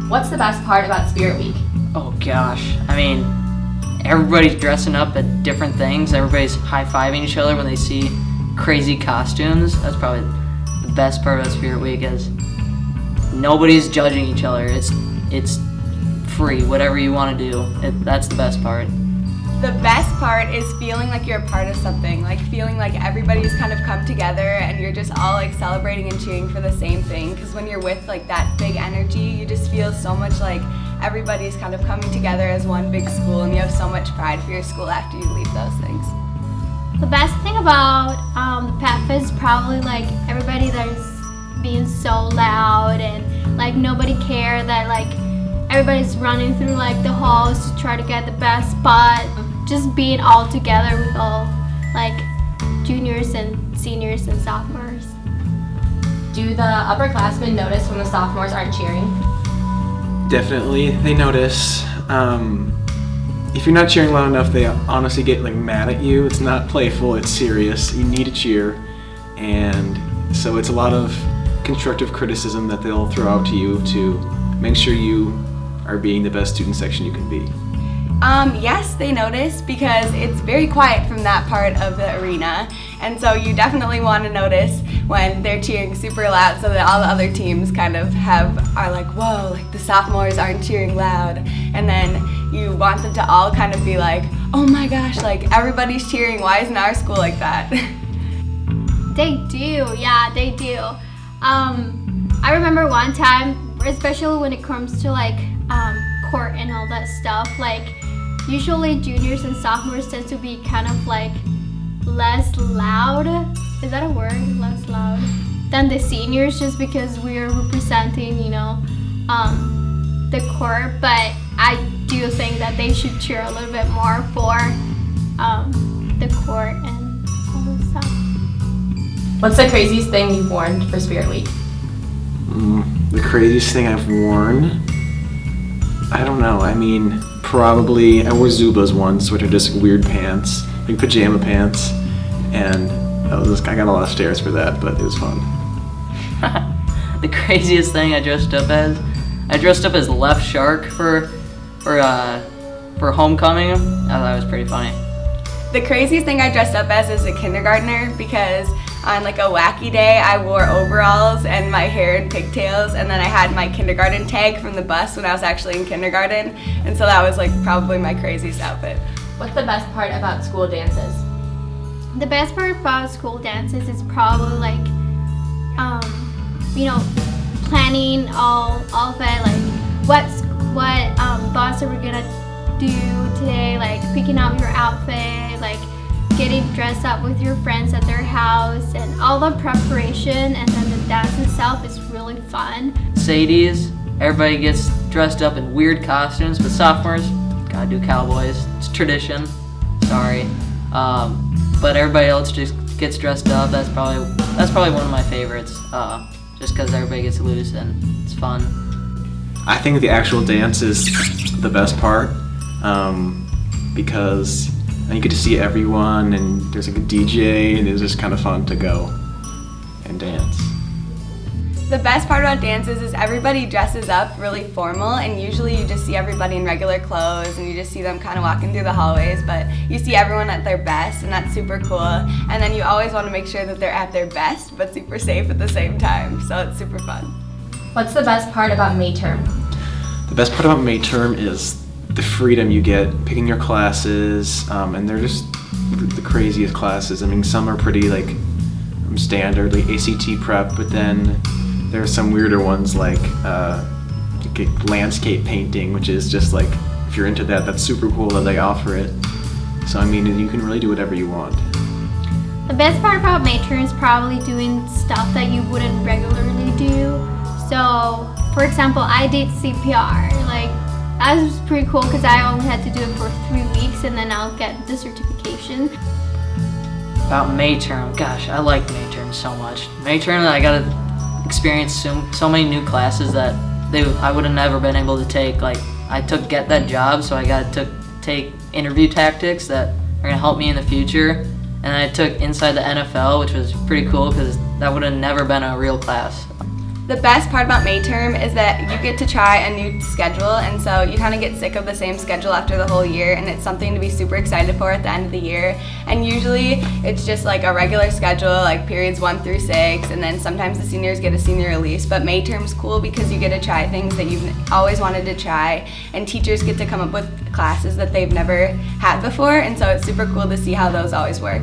What's the best part about Spirit Week? Oh gosh, I mean, everybody's dressing up at different things. Everybody's high-fiving each other when they see crazy costumes. That's probably the best part about Spirit Week is nobody's judging each other. It's free, whatever you want to do. That's the best part. The best part is feeling like you're a part of something, like feeling like everybody's kind of come together and you're just all like celebrating and cheering for the same thing. Because when you're with like that big energy, you just feel so much like everybody's kind of coming together as one big school, and you have so much pride for your school after you leave those things. The best thing about the Pep Fest is probably like everybody that's being so loud and like nobody care that like everybody's running through like the halls to try to get the best spot. Just being all together with all like juniors and seniors and sophomores. Do the upperclassmen notice when the sophomores aren't cheering? Definitely, they notice. If you're not cheering loud enough, they honestly get like mad at you. It's not playful, it's serious. You need to cheer, and so it's a lot of constructive criticism that they'll throw out to you to make sure you are being the best student section you can be. Yes, they notice because it's very quiet from that part of the arena, and so you definitely want to notice when they're cheering super loud so that all the other teams kind of are like, whoa, like the sophomores aren't cheering loud, and then you want them to all kind of be like, oh my gosh, like everybody's cheering, why isn't our school like that? They do, yeah, they do. I remember one time, especially when it comes to like court and all that stuff, like usually juniors and sophomores tend to be kind of like less loud. Is that a word? Less loud than the seniors, just because we are representing, the court. But I do think that they should cheer a little bit more for the court and all that stuff. What's the craziest thing you've worn for Spirit Week? The craziest thing I've worn? I don't know. I mean, probably I wore Zubas once, which are just weird pants, like pajama pants, and I got a lot of stares for that, but it was fun. The craziest thing I dressed up as Left Shark for homecoming. I thought it was pretty funny. The craziest thing I dressed up as is a kindergartner, because on like a wacky day I wore overalls and my hair in pigtails, and then I had my kindergarten tag from the bus when I was actually in kindergarten, and so that was like probably my craziest outfit. What's the best part about school dances? The best part about school dances is probably like, planning all of it, like what thoughts are we gonna do today, like picking out your outfit, like getting dressed up with your friends at their house, and all the preparation, and then the dance itself is really fun. Sadies, everybody gets dressed up in weird costumes, but sophomores gotta do cowboys. It's tradition. Sorry, but everybody else just gets dressed up. That's probably one of my favorites. Just because everybody gets loose and it's fun. I think the actual dance is the best part, because you get to see everyone, and there's like a DJ, and it's just kind of fun to go and dance. The best part about dances is everybody dresses up really formal, and usually you just see everybody in regular clothes and you just see them kind of walking through the hallways, but you see everyone at their best, and that's super cool. And then you always want to make sure that they're at their best but super safe at the same time, so it's super fun. What's the best part about May term? The best part about May term is the freedom you get picking your classes, and they're just the craziest classes. I mean, some are pretty like standard, like ACT prep, but then there are some weirder ones like landscape painting, which is just like, if you're into that, that's super cool that they offer it. So I mean, you can really do whatever you want. The best part about May term is probably doing stuff that you wouldn't regularly do. So, for example, I did CPR. Like, that was pretty cool because I only had to do it for 3 weeks, and then I'll get the certification. About May term, gosh, I like May term so much. May term, I got to experience so many new classes that I would have never been able to take. Like, I took Get That Job, so I got to take interview tactics that are going to help me in the future. And I took Inside the NFL, which was pretty cool because that would have never been a real class. The best part about May term is that you get to try a new schedule, and so you kind of get sick of the same schedule after the whole year, and it's something to be super excited for at the end of the year. And usually it's just like a regular schedule, like periods 1 through 6, and then sometimes the seniors get a senior release. But May term's cool because you get to try things that you've always wanted to try, and teachers get to come up with classes that they've never had before, and so it's super cool to see how those always work.